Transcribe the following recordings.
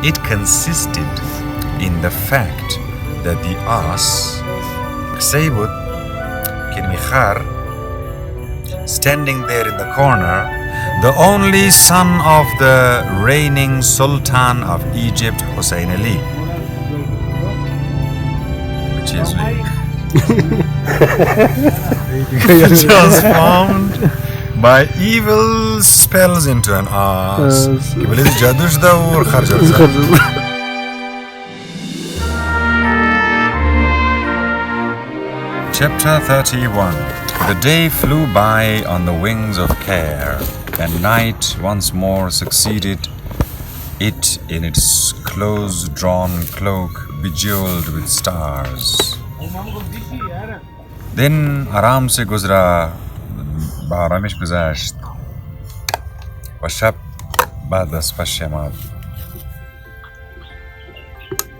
It consisted in the fact that the ass, Saybut Kirmikhar, standing there in the corner, the only son of the reigning Sultan of Egypt, Hussain Ali, which is transformed by evil spells into an ass. Chapter 31. The day flew by on the wings of care, and night once more succeeded it in its close-drawn cloak bejeweled with stars. Then आराम से गुजरा आरामिश गुजाश्त و شب بعد از فش شمال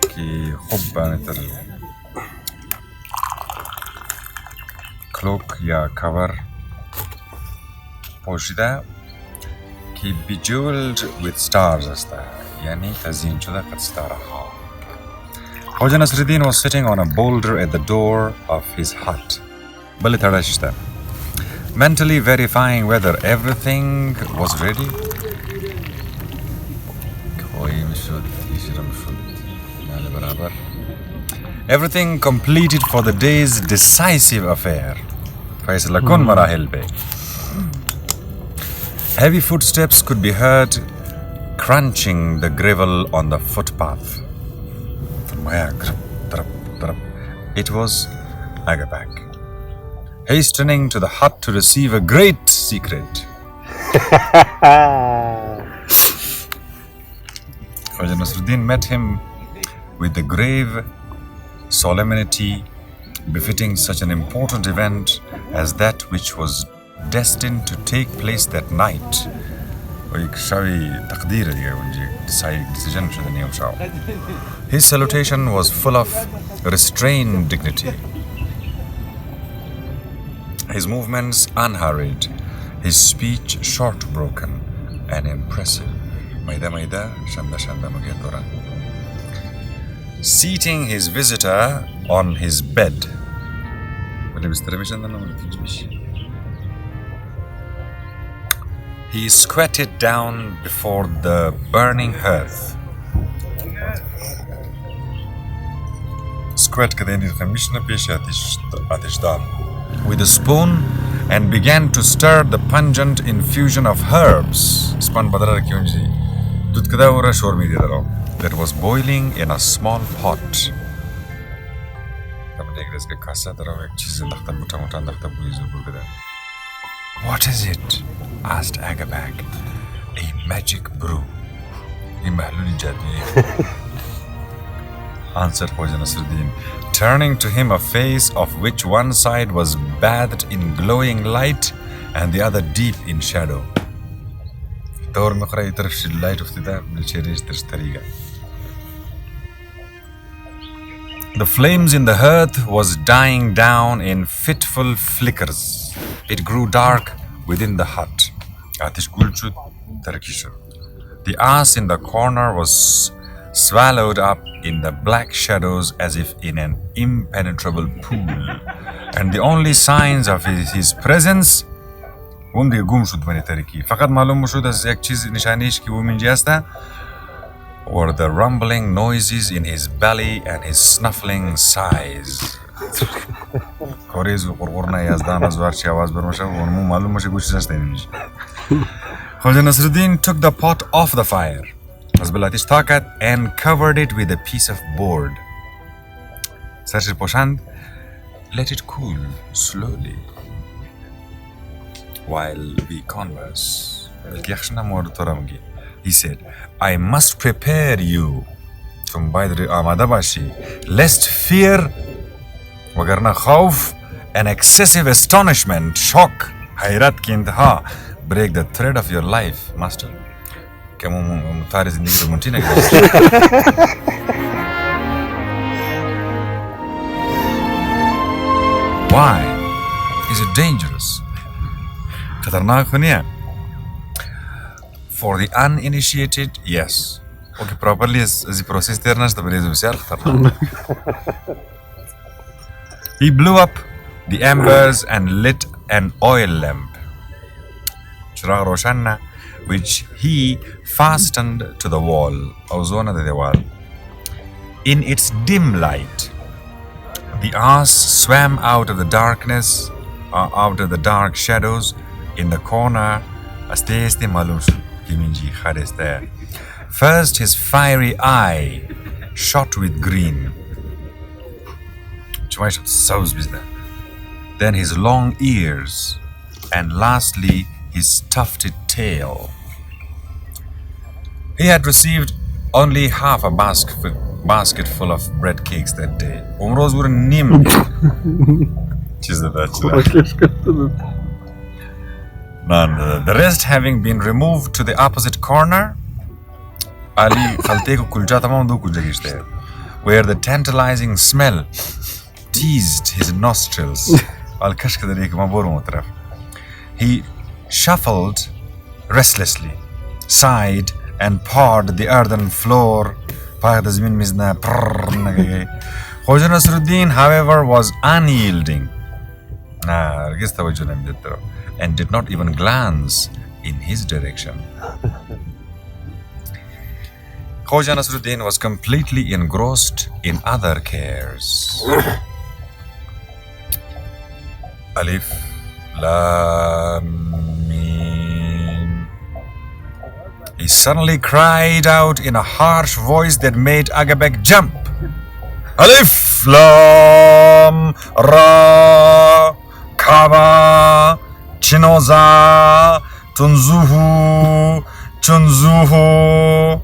که خوب بانتر کلوک یا کور پوشیده که bejeweled with stars است یعنی تزیین شده قد ستاره ها. Khoja Nasreddin was sitting on a boulder at the door of his hut, mentally verifying whether everything was ready. Everything completed for the day's decisive affair. Heavy footsteps could be heard crunching the gravel on the footpath. It was Agabak, hastening to the hut to receive a great secret. Khoja Nasreddin met him with the grave solemnity befitting such an important event as that which was destined to take place that night. His salutation was full of restrained dignity, his movements unhurried, his speech short-broken and impressive. Seating his visitor on his bed, he squatted down before the burning hearth. With a spoon and began to stir the pungent infusion of herbs that was boiling in a small pot. What is it? Asked Agabak. A magic brew. Answered Khoja Nasreddin, turning to him a face of which one side was bathed in glowing light and the other deep in shadow. The flames in the hearth was dying down in fitful flickers. It grew dark within the hut. The ass in the corner was swallowed up in the black shadows as if in an impenetrable pool, and the only signs of his presence were the rumbling noises in his belly and his snuffling sighs. Khoja Nasreddin took the pot off the fire and covered it with a piece of board. Let it cool slowly while we converse. He said, I must prepare you lest fear, and excessive astonishment, shock, break the thread of your life, master. Why? Is it dangerous? For the uninitiated, yes. Okay, properly as the process there nas the very He blew up the embers and lit an oil lamp, Chirag Roshanna, which he fastened to the wall, Ozona de wall. In its dim light, the ass swam out of the darkness, out of the dark shadows in the corner. First, his fiery eye shot with green. Then his long ears, and lastly his tufted tail. He had received only half a basket full of bread cakes that day. Umroz were nim. None. The rest having been removed to the opposite corner, Ali khalte ko kulcha tamam do kulcha gishte, where the tantalizing smell teased his nostrils. Al kashka darek maborum taraf. He shuffled restlessly, sighed, and pawed the earthen floor. Khoja Nasreddin, however, was unyielding and did not even glance in his direction. Khoja Nasreddin was completely engrossed in other cares. Alif, Lam, Mim. He suddenly cried out in a harsh voice that made Agabek jump. Alif, Lam, Ra, Kaba, Chinoza, Tunzuhu, Chunzuhu.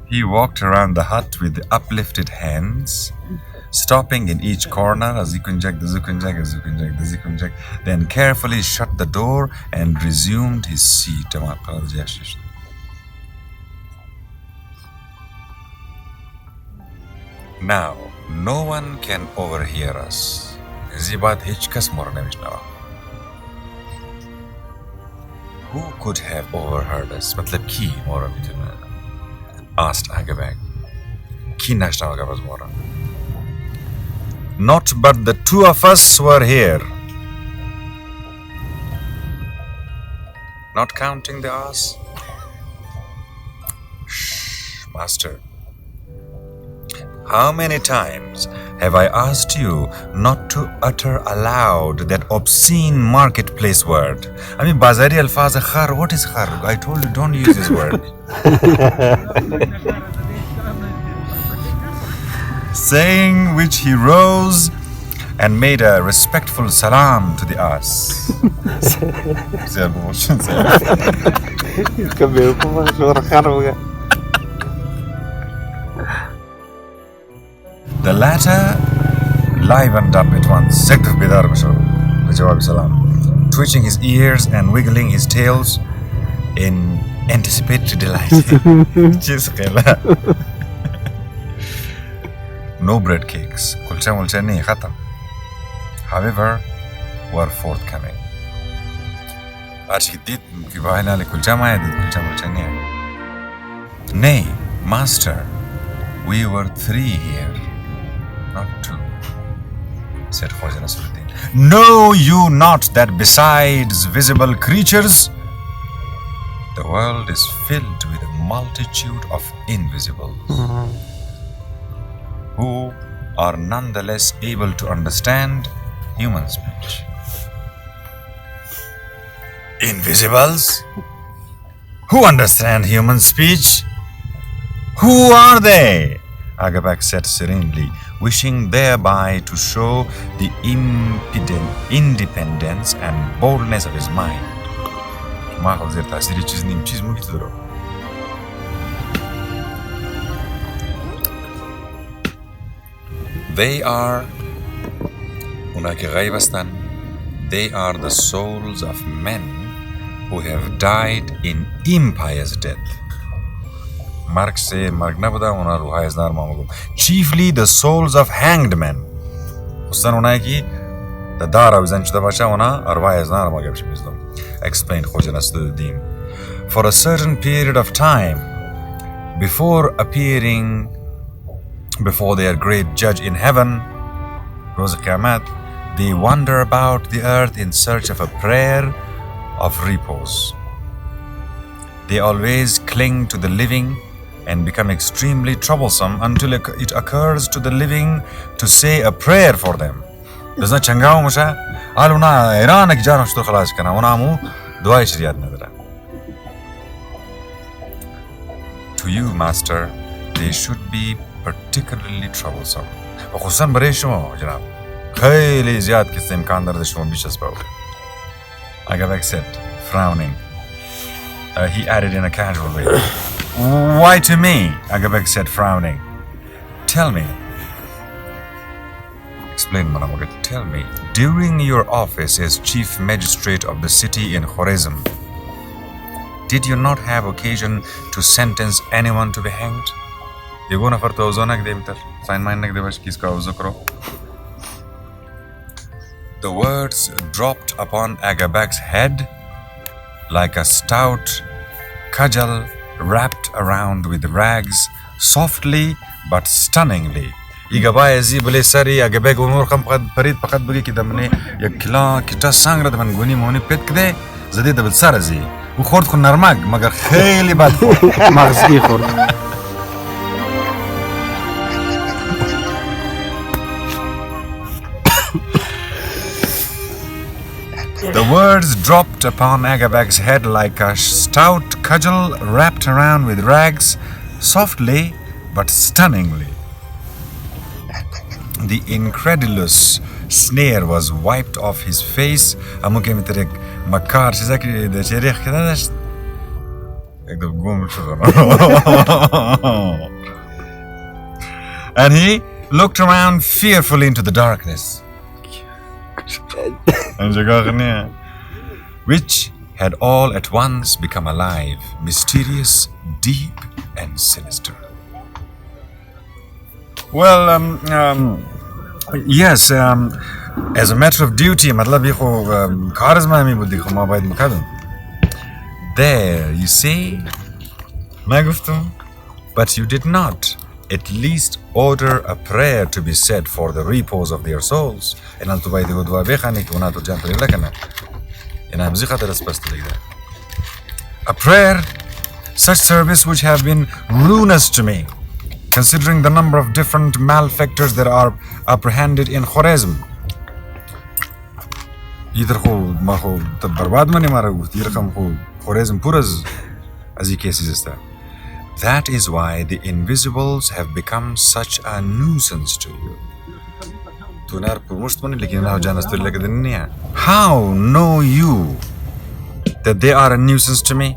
He walked around the hut with uplifted hands, stopping in each corner, then carefully shut the door and resumed his seat. Now, no one can overhear us. Who could have overheard us? Asked Agabek. Not but the two of us were here. Not counting the ass? Shh, master. How many times have I asked you not to utter aloud that obscene marketplace word? I mean, Bazari Alfaz khar. What is khar? I told you don't use this word. Saying which he rose and made a respectful salam to the ass. The latter livened up at once, twitching his ears and wiggling his tails in anticipatory delight. No bread cakes, however, were forthcoming. Nay, master, we were three here, not two, said Khoja Nasreddin. Know you not that besides visible creatures, the world is filled with a multitude of invisibles, who are nonetheless able to understand human speech. Invisibles? Who understand human speech? Who are they? Agabek said serenely, wishing thereby to show the independence and boldness of his mind. They are the souls of men who have died in impious death. Chiefly the souls of hanged men. Explained Khoja Nasreddin. for a certain period of time before appearing before their great judge in heaven, Roz Qiyamah, they wander about the earth in search of a prayer of repose. They always cling to the living and become extremely troublesome until it occurs to the living to say a prayer for them. Doesn't changao musha? Aluna Iran ek jana shtu khalas kana unamu dua shariat nadra. To you, Master, they should be particularly troublesome. وخصوصا برای شما جناب خیلی زیاد که امکان داره شما بیش از باور. Agabek said, frowning. He added in a casual way. Why to me? Agabek said, frowning. Tell me. Explain, Manamugat. Tell me. During your office as chief magistrate of the city in Khorasan, did you not have occasion to sentence anyone to be hanged? Yego nafar to awzonak demtar. Sign mine nak devash kiska awzo karo. The words dropped upon Agabek's head like a stout cudgel wrapped around with rags, softly but stunningly. Igabay zi bale sari Agabek umur kham parid pakat bugi ki damne yakla kita sangra daman guni moni pet kde zade dabal sarazi u khord khun narmag magar khayli bad مغزی خورد. The words dropped upon Agabek's head like a stout cudgel wrapped around with rags, softly but stunningly. The incredulous sneer was wiped off his face. And he looked around fearfully into the darkness, which had all at once become alive, mysterious, deep, and sinister. Well, yes, as a matter of duty, there, you see, but you did not at least order a prayer to be said for the repose of their souls. A prayer, such service would have been ruinous to me, considering the number of different malefactors that are apprehended in Khorasan. That is why the invisibles have become such a nuisance to you. How know you that they are a nuisance to me?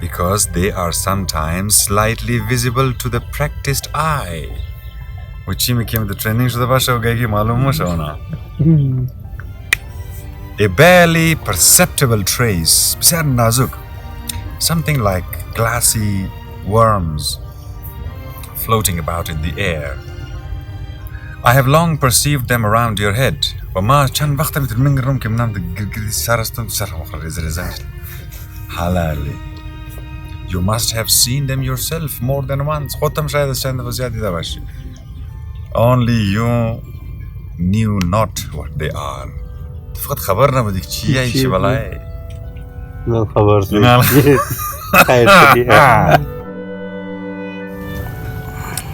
Because they are sometimes slightly visible to the practiced eye. A barely perceptible trace, something like glassy worms floating about in the air. I have long perceived them around your head. Halali. You must have seen them yourself more than once. Only you knew not what they are. من خبر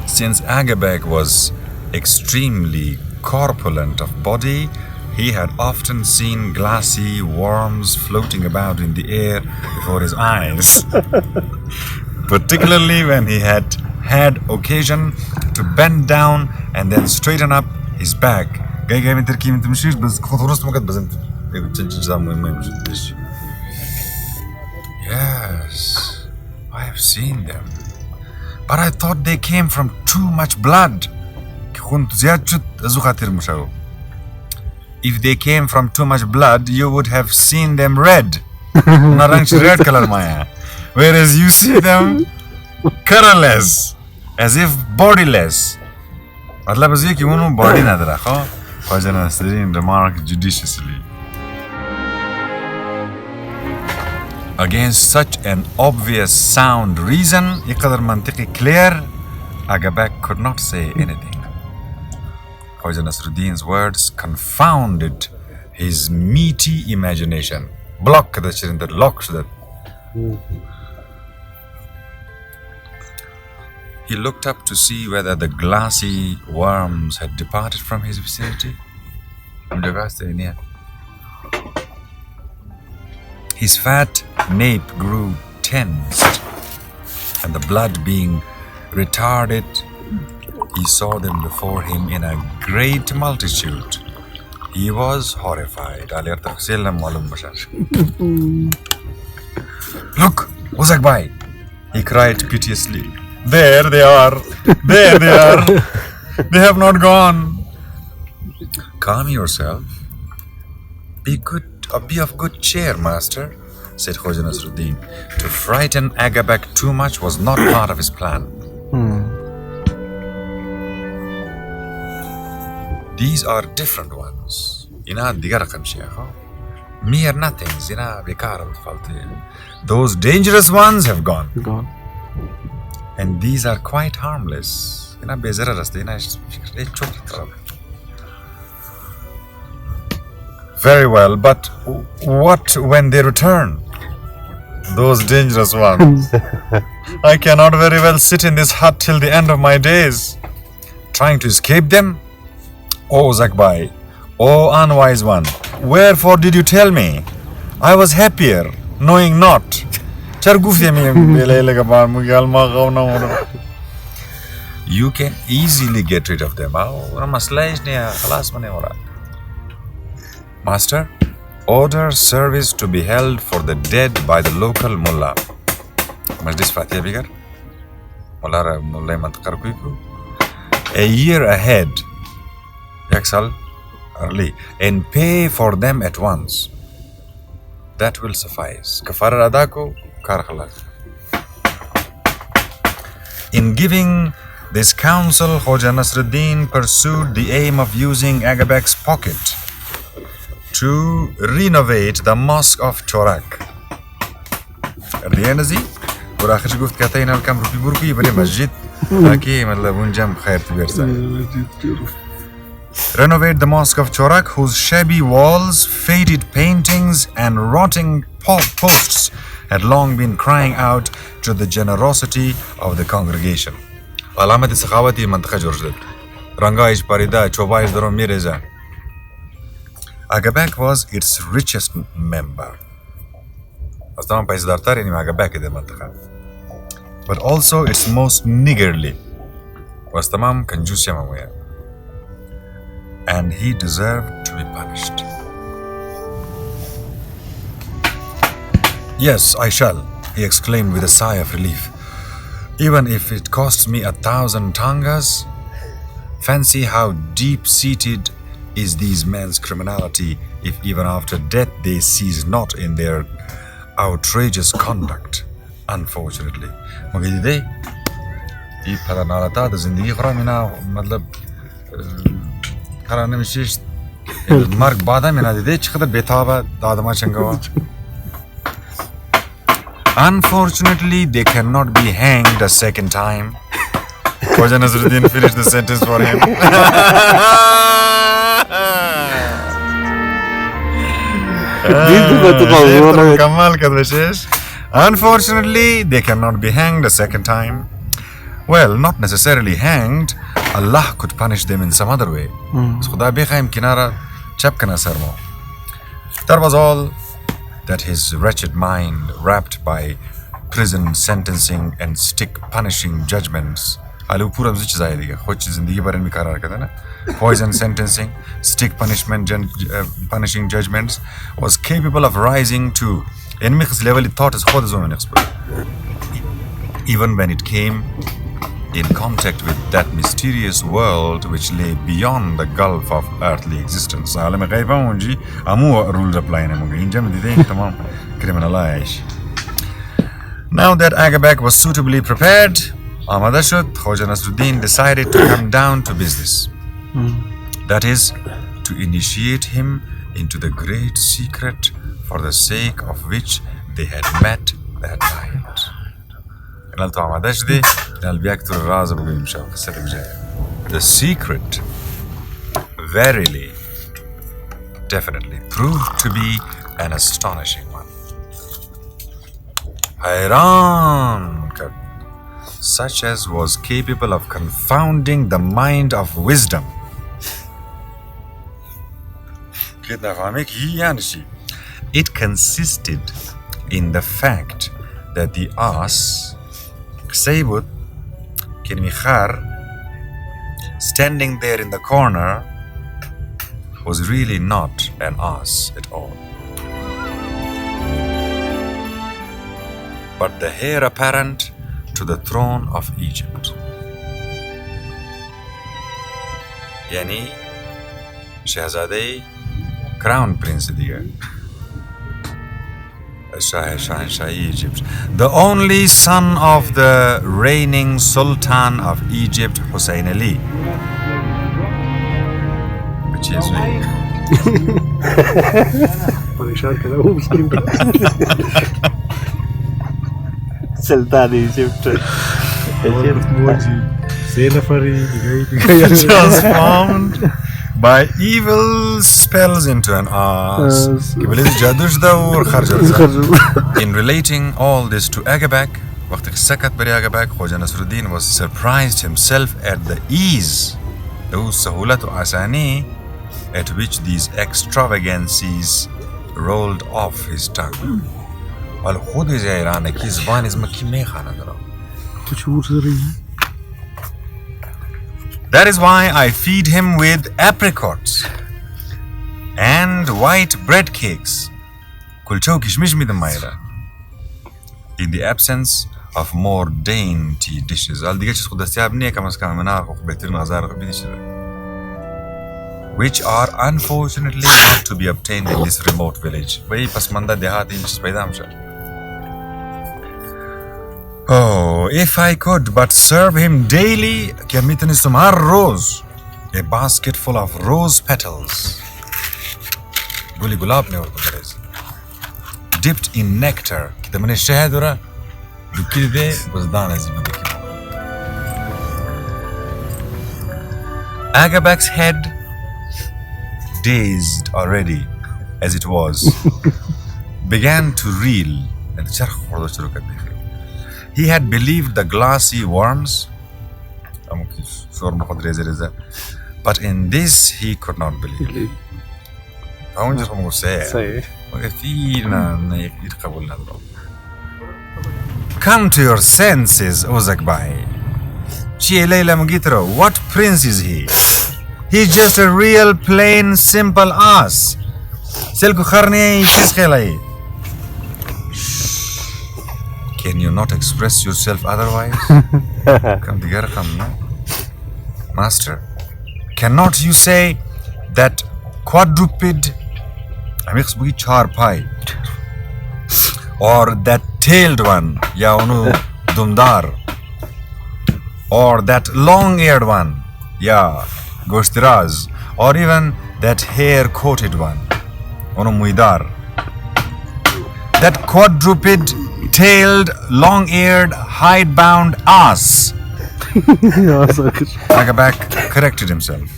Since Agabek was extremely corpulent of body, he had often seen glassy worms floating about in the air before his eyes, particularly when he had had occasion to bend down and then straighten up his back. Yes, I have seen them, but I thought they came from too much blood. If they came from too much blood, you would have seen them red. Red color, Maya. Whereas you see them colorless, as if bodiless. Body Khoja Nasreddin remarked judiciously. Against such an obvious sound reason, iqadar mantiqi clear, Agabek could not say anything. Khoja Nasreddin's words confounded his meaty imagination. Block the shit that locks that. He looked up to see whether the glassy worms had departed from his vicinity. His fat nape grew tensed, and the blood being retarded, he saw them before him in a great multitude. He was horrified. Look, Uzakbai, he cried piteously. There they are. There they are. They have not gone. Calm yourself. Be of good cheer, master, said Khoja Nasreddin. To frighten Agabek too much was not part of his plan. These are different ones. Mere nothings. Those dangerous ones have gone. And these are quite harmless. Very well, but what when they return? Those dangerous ones. I cannot very well sit in this hut till the end of my days, trying to escape them. Oh, Zakbai, oh unwise one, wherefore did you tell me? I was happier, knowing not. You can easily get rid of them. Master, order service to be held for the dead by the local mullah. A year ahead, early, and pay for them at once. That will suffice. In giving this counsel, Khoja Nasreddin pursued the aim of using Agabek's pocket to renovate the mosque of Chorak. Renovate the mosque of Chorak, whose shabby walls, faded paintings, and rotting posts had long been crying out to the generosity of the congregation. Agabek was its richest member. But also its most niggardly. And he deserved to be punished. Yes, I shall, he exclaimed with a sigh of relief. Even if it costs me 1,000 tangas. Fancy how deep-seated is these men's criminality if even after death they cease not in their outrageous conduct. Unfortunately. Unfortunately, they cannot be hanged a second time. Khoja Nasreddin finished the sentence for him. Unfortunately, they cannot be hanged a second time. Well, not necessarily hanged. Allah could punish them in some other way. That was all that his wretched mind, wrapped by prison sentencing and stick punishing judgments. Poison sentencing, stick punishing judgments, was capable of rising to level thought as even when it came in contact with that mysterious world which lay beyond the gulf of earthly existence. Now that Agabek was suitably prepared, Khoja Nasreddin decided to come down to business. That is, to initiate him into the great secret for the sake of which they had met that night. The secret verily, definitely proved to be an astonishing one. Hayran, such as was capable of confounding the mind of wisdom. It consisted in the fact that the ass, Saybut, standing there in the corner, was really not an ass at all, but the heir apparent to the throne of Egypt. Yani Shahzadeh, Crown Prince diye. Shah Egypt, the only son of the reigning Sultan of Egypt, Hussain Ali, which is Sultan Egypt. transformed by evil spells into an ass. In relating all this to Agabak, Khoja Nasreddin was surprised himself at the ease, at which these extravagancies rolled off his tongue. That is why I feed him with apricots and white bread cakes, in the absence of more dainty dishes, which are unfortunately not to be obtained in this remote village. Oh, if I could but serve him daily a basket full of rose petals, dipped in nectar. Agabak's head, dazed already as it was, began to reel. He had believed the glassy worms, but in this he could not believe. Come to your senses, Ozakbai. What prince is he? He's just a real plain simple ass. Can you not express yourself otherwise? Master, cannot you say that quadruped, or that tailed one, Dumdar, or that long-eared one, Goshtiraz, or even that hair-coated one, Muidar, that quadruped, tailed, long-eared, hide-bound ass. Agabak corrected himself.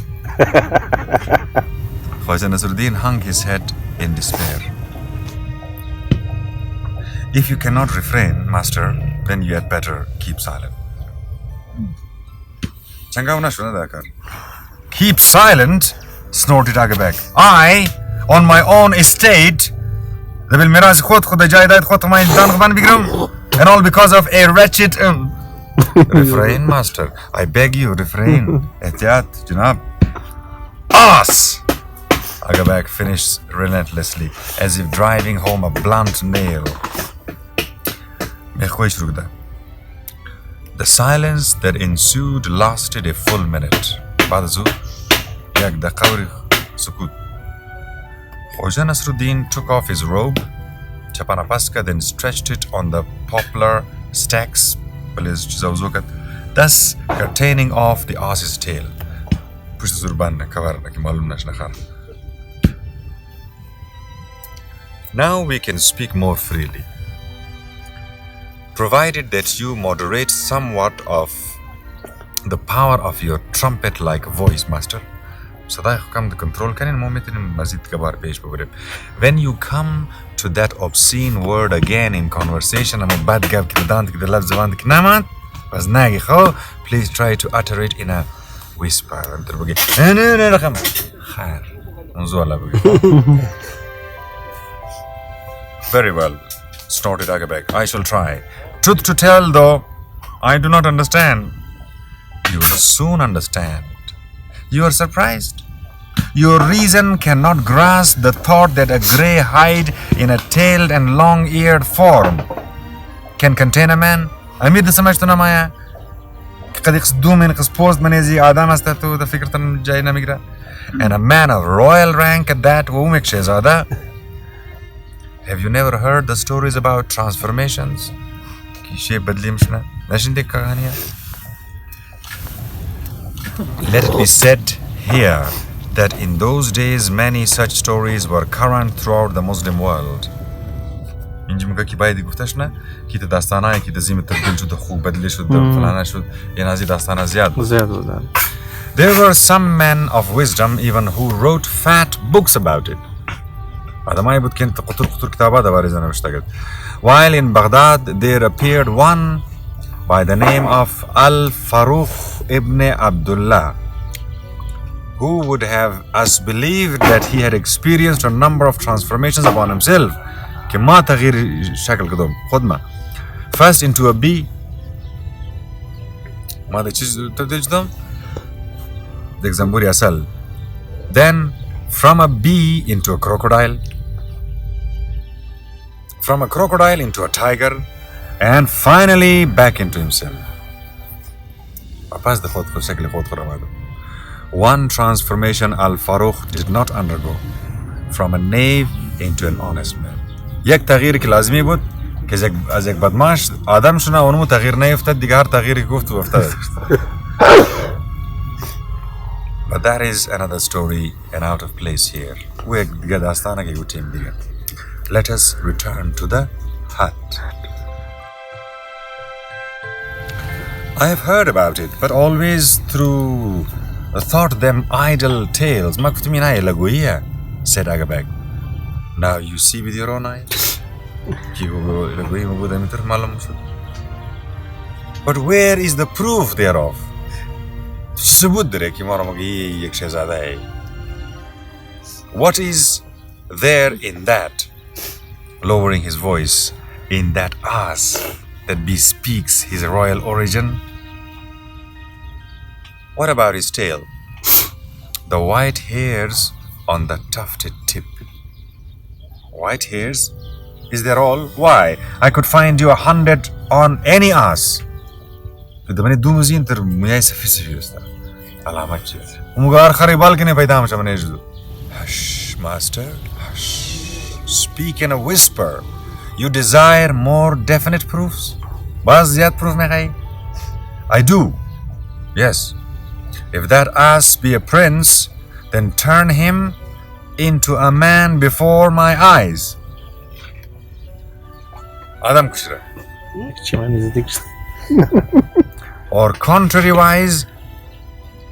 Khoja Nasreddin hung his head in despair. If you cannot refrain, master, then you had better keep silent. Keep silent? Snorted Agabak. I, on my own estate, and all because of a wretched... Refrain, master. I beg you, refrain. Ehtiyat, Janab. Ass! Agabak finished relentlessly, as if driving home a blunt nail. The silence that ensued lasted a full minute. Khoja Nasreddin took off his robe, Chapanapaska, then stretched it on the poplar stacks, thus curtaining off the ass's tail. Now we can speak more freely. provided that you moderate somewhat of the power of your trumpet-like voice, master. صداي حكام the control كان المومنت مزيد كبار بيش بورب. When you come to that obscene word again in conversation, I'm bad gab كده دانت كده لفظ زمان كده نامت بس ناقي خو. Please try to utter it in a whisper. أنت بقي أنا رقم خير نزولا بقي. Very well, snorted Agabek. I shall try. Truth to tell, though, I do not understand. You will soon understand. You are surprised. Your reason cannot grasp the thought that a grey hide in a tailed and long-eared form can contain a man. أميد سمعتنا معايا. قد يقصدوا من قصبوز منازي آدم استتو ده فكرة جاينا مقرأ. And a man of royal rank at that ومك شهزادة. Have you never heard the stories about transformations? كي شيء بدلي مشنا. ليش عندك كهانية؟ Let it be said here that in those days many such stories were current throughout the Muslim world. اینجا میگه که باید گفتشنه که داستانایی که دزیم تبدیل شد خوب بدلی شد فلان شد یه نازی داستانا زیاد بود. There were some men of wisdom even who wrote fat books about it. آدمایی بود که قطور کتابات وارزه نوشته. While in Baghdad there appeared one by the name of Al-Faruq ibn Abdullah, who would have us believe that he had experienced a number of transformations upon himself. كما تغيير شكل قدوم خدمة. First into a bee. ماذا تبديل جدام؟ ديك زنبوري أسل. Then from a bee into a crocodile. From a crocodile into a tiger. And finally back into himself. One transformation Al-Faruq did not undergo. From a knave into an honest man. یک تغییری که لازمی بود که از یک بدماش آدم شونه اونمو تغییر نیفتد دیگه هر تغییری گفت و افتاد. But that is another story and out of place here. و دیگه داستانه که گوتیم دیگه. Let us return to the hut. I have heard about it, but always through thought them idle tales. ما كنت مين هاي لقوية, said Agabek. Now you see with your own eyes. But where is the proof thereof? What is there in that, lowering his voice, in that ass that bespeaks his royal origin? What about his tail? The white hairs on the tufted tip. White hairs? Is there all? Why? I could find you 100 on any ass. Hush, master, hush. Speak in a whisper. You desire more definite proofs? I do. Yes. If that ass be a prince, then turn him into a man before my eyes. Adam Kushra. Or contrariwise,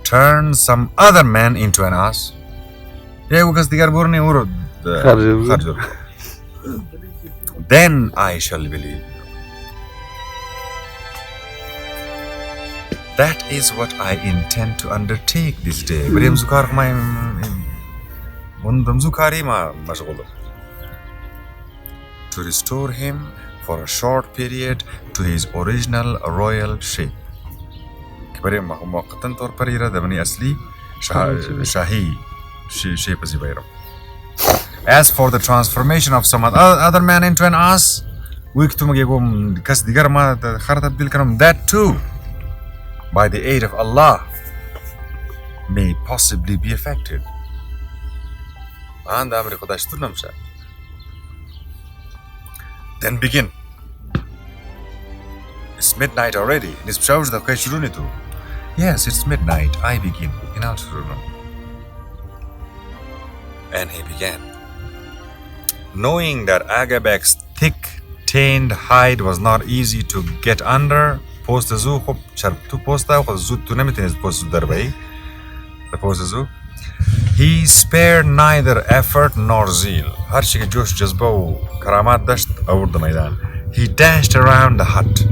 turn some other man into an ass. Then I shall believe. That is what I intend to undertake this day. To restore him for a short period to his original royal shape. As for the transformation of some other man into an ass, that too, by the aid of Allah, may possibly be effected. Then begin. It's midnight already. Yes, it's midnight. I begin. And he began. Knowing that Agabek's thick tanned hide was not easy to get under. Post زو خب چرب تو پوستا خب زود تو نمیتونید پوست در بایی. The post زو. He spared neither effort nor zeal. هر چی که جوش جذبه و کرامات داشت آورد میدان. He dashed around the hut.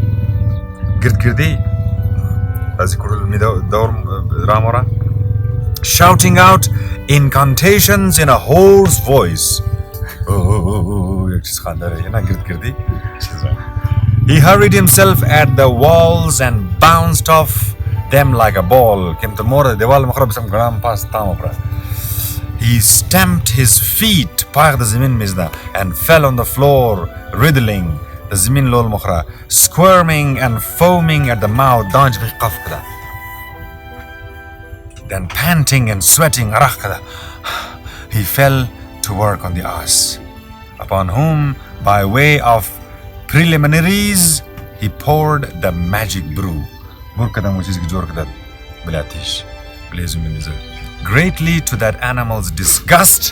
گردی از کل میدور رامورا. Shouting out incantations in a hoarse voice. یک چیز خانداره یه نه گردی. He hurried himself at the walls and bounced off them like a ball. كم تمر دیوال مخرب بسم گرام پاس تام برا. He stamped his feet پاک زمین میزدا and fell on the floor riddling the زمین لول مخرا squirming and foaming at the mouth دانج بقف كده. Then panting and sweating عرق كده. He fell to work on the ass upon whom by way of preliminaries he poured the magic brew. Greatly to that animal's disgust,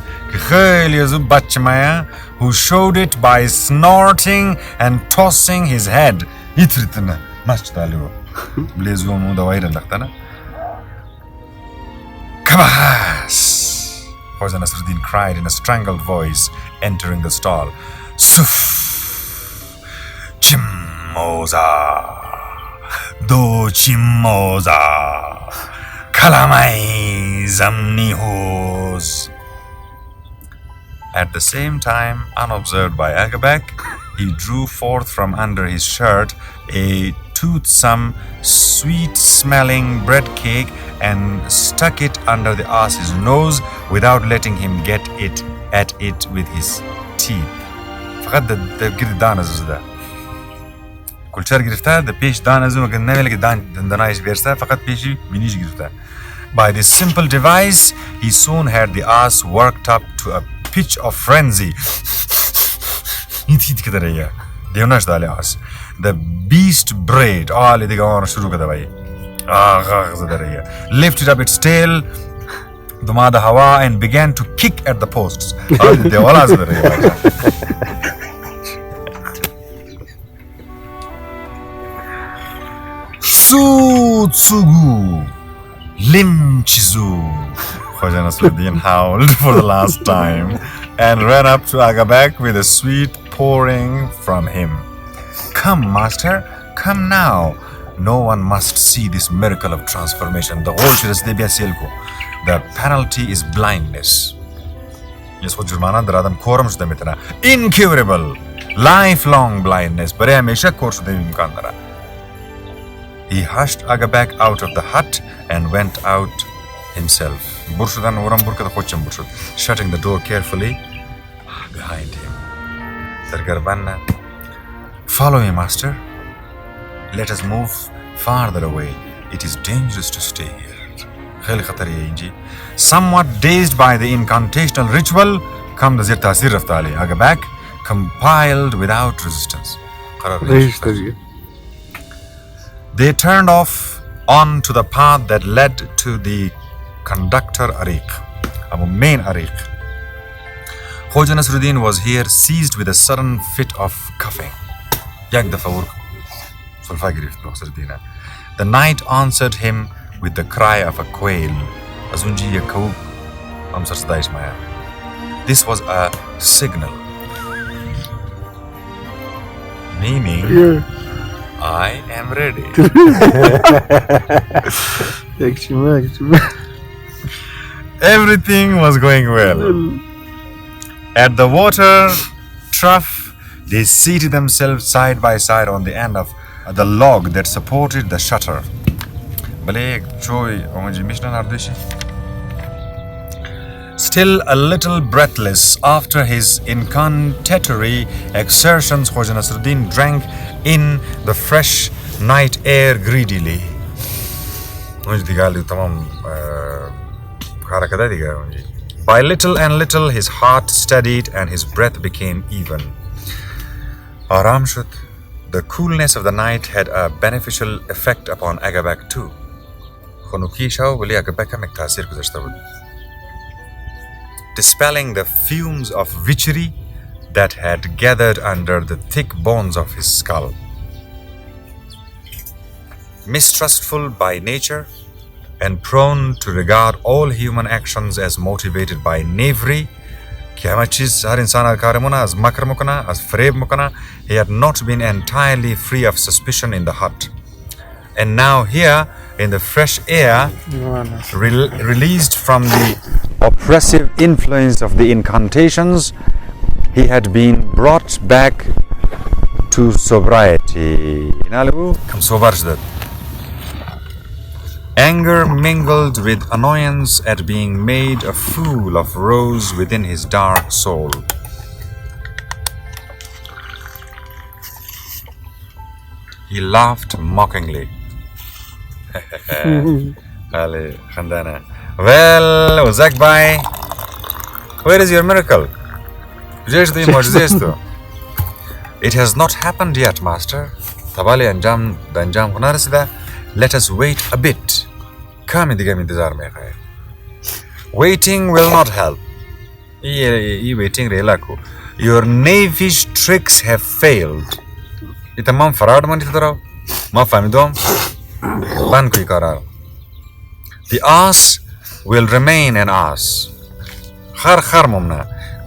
who showed it by snorting and tossing his head. Kabahas! Khoja Nasreddin cried in a strangled voice, entering the stall. Suf! Chimmoza! Do chimmoza! Kalamai zamnihos! At the same time, unobserved by Agabek, he drew forth from under his shirt a toothsome, sweet-smelling bread cake and stuck it under the ass's nose without letting him get at it with his teeth. فقط در گرد دانه زده. کلچر گرفته در پیش دانه زده مگر نمیله که دانهش برسه فقط پیشی بینیش گرفته. By this simple device, he soon had the ass worked up to a pitch of frenzy. نیت کده رهیه. دیونش داله ass. The beast brayed. آلی دیگه آن شروع کده بایی. Lifted up its tail, dumada hawa, and began to kick at the posts. Su-tsugu, lim-chizu. Khoja Nasreddin howled for the last time and ran up to Agabek with a sweet pouring from him. Come, master, come now. No one must see this miracle of transformation. The penalty is blindness. Incurable, lifelong blindness. He hushed Agabek out of the hut and went out himself, shutting the door carefully behind him. Follow me, master. Let us move farther away. It is dangerous to stay here. Somewhat dazed by the incantational ritual, Agabek compiled without resistance. They turned off on to the path that led to the conductor Ariq, main Ariq. Khoja Nasreddin was here seized with a sudden fit of coughing. The night answered him with the cry of a quail. This was a signal, meaning I am ready. Everything was going well. At the water trough, they seated themselves side by side on the end of the log that supported the shutter. Still a little breathless after his incantatory exertions, Khoja Nasreddin drank in the fresh night air greedily. By little and little, his heart steadied and his breath became even. Aram shud. The coolness of the night had a beneficial effect upon Agabek too. Dispelling the fumes of witchery that had gathered under the thick bones of his skull. Mistrustful by nature and prone to regard all human actions as motivated by knavery, he had not been entirely free of suspicion in the hut. And now here, in the fresh air, released from the oppressive influence of the incantations, he had been brought back to sobriety. Anger mingled with annoyance at being made a fool of rose within his dark soul. He laughed mockingly. Well, Uzak Bhai, where is your miracle? It has not happened yet, master. Let us wait a bit. Waiting will not help. Your knavish tricks have failed. The ass will remain an ass.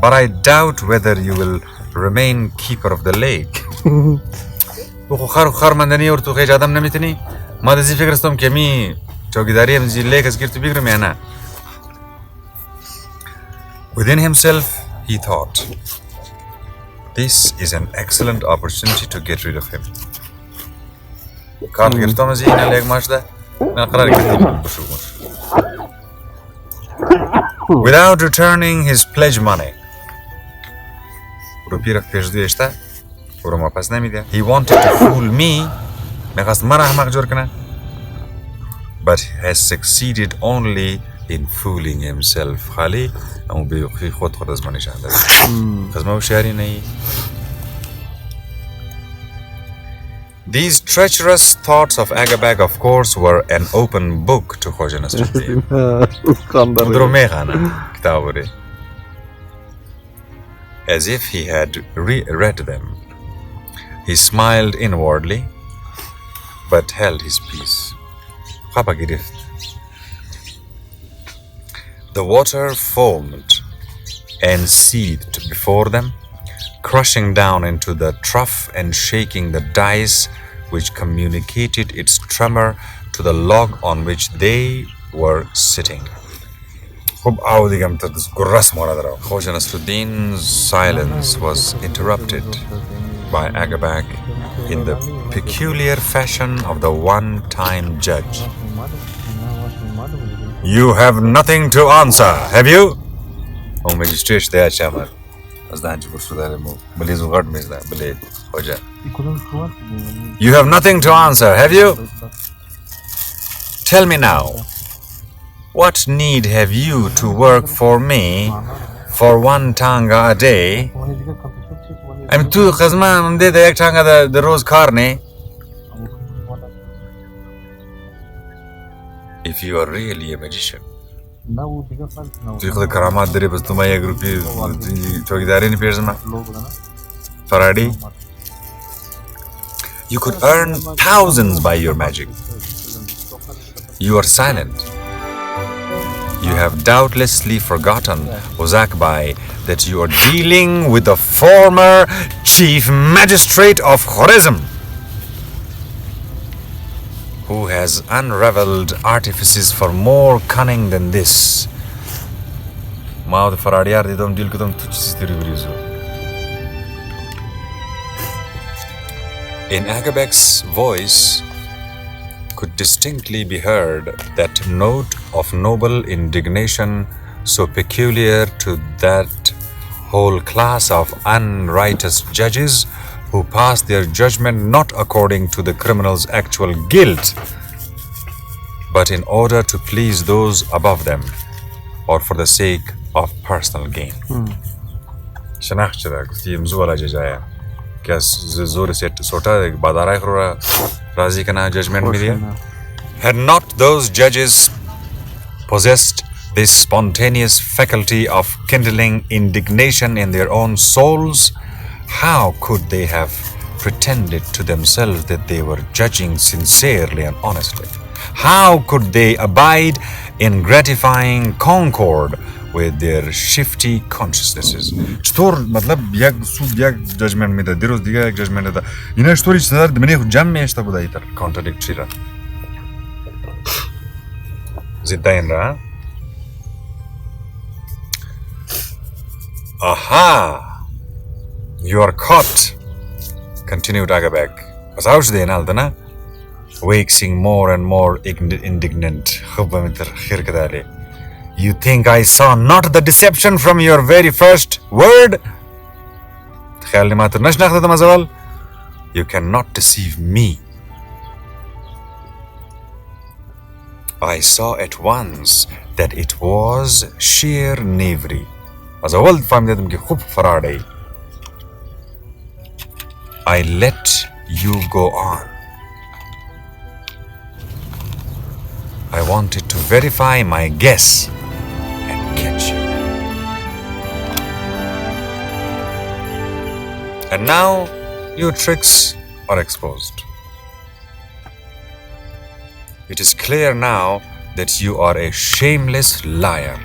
But I doubt whether you will remain keeper of the lake. Within himself, he thought, this is an excellent opportunity to get rid of him. Without returning his pledge money, he wanted to fool me, but has succeeded only in fooling himself. These treacherous thoughts of Agabag, of course, were an open book to Khoja Nasreddin. As if he had reread them. He smiled inwardly, but held his peace. The water foamed and seethed before them, crushing down into the trough and shaking the dice which communicated its tremor to the log on which they were sitting. Khoja Nasreddin's silence was interrupted by Agabag in the peculiar fashion of the one-time judge. You have nothing to answer, have you? Oh, magistrate, they are chairman. You have nothing to answer, have you? Tell me now, what need have you to work for me for one tanga a day? I'm too khazman de ek tanga the rose karne. If you are really a magician, Faradi, you could earn thousands by your magic. You are silent. You have doubtlessly forgotten, Ozakbai, that you are dealing with the former chief magistrate of Khorizm, who has unraveled artifices for more cunning than this. In Agabag's voice could distinctly be heard that note of noble indignation so peculiar to that whole class of unrighteous judges who pass their judgment not according to the criminal's actual guilt, but in order to please those above them or for the sake of personal gain. Had not those judges possessed this spontaneous faculty of kindling indignation in their own souls, how could they have pretended to themselves that they were judging sincerely and honestly? How could they abide in gratifying concord with their shifty consciousnesses? چطور مطلب یک سود یک ججمنت میده دیروز دیگه یک ججمنت ده اینا چطوری چطور دمنی خود جمع میشته بوده ایتر contradictory را زدین را Aha! You are caught, continued Agabek. Was ausdeen aldana? Waxing more and more indignant. You think I saw not the deception from your very first word? You cannot deceive me. I saw at once that it was sheer knavery. As a world family, I let you go on. I wanted to verify my guess and catch you. And now your tricks are exposed. It is clear now that you are a shameless liar.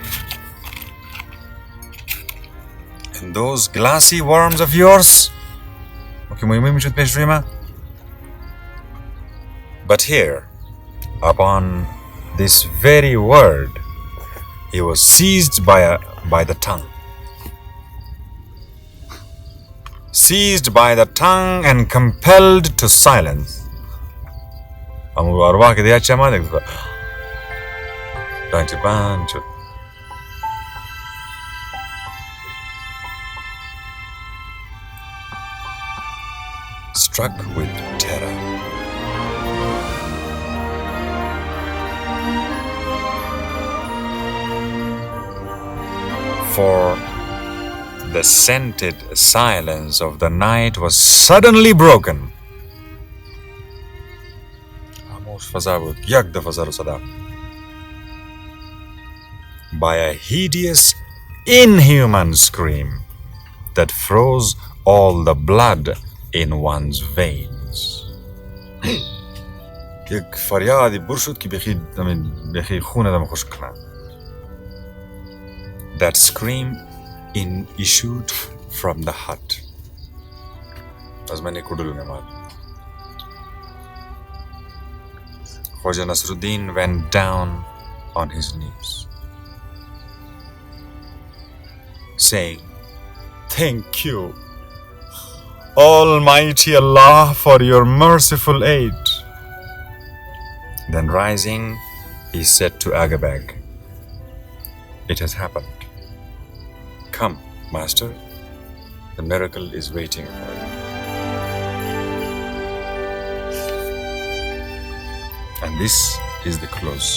And those glassy worms of yours? But here, upon this very word, he was seized by the tongue. Seized by the tongue and compelled to silence. Struck with terror. For the scented silence of the night was suddenly broken. By a hideous, inhuman scream that froze all the blood in one's veins. That scream issued from the hut. Khoja Nasreddin went down on his knees, saying, "Thank you, Almighty Allah, for your merciful aid." Then rising, he said to Agabek, "It has happened. Come, Master, the miracle is waiting for you." And this is the close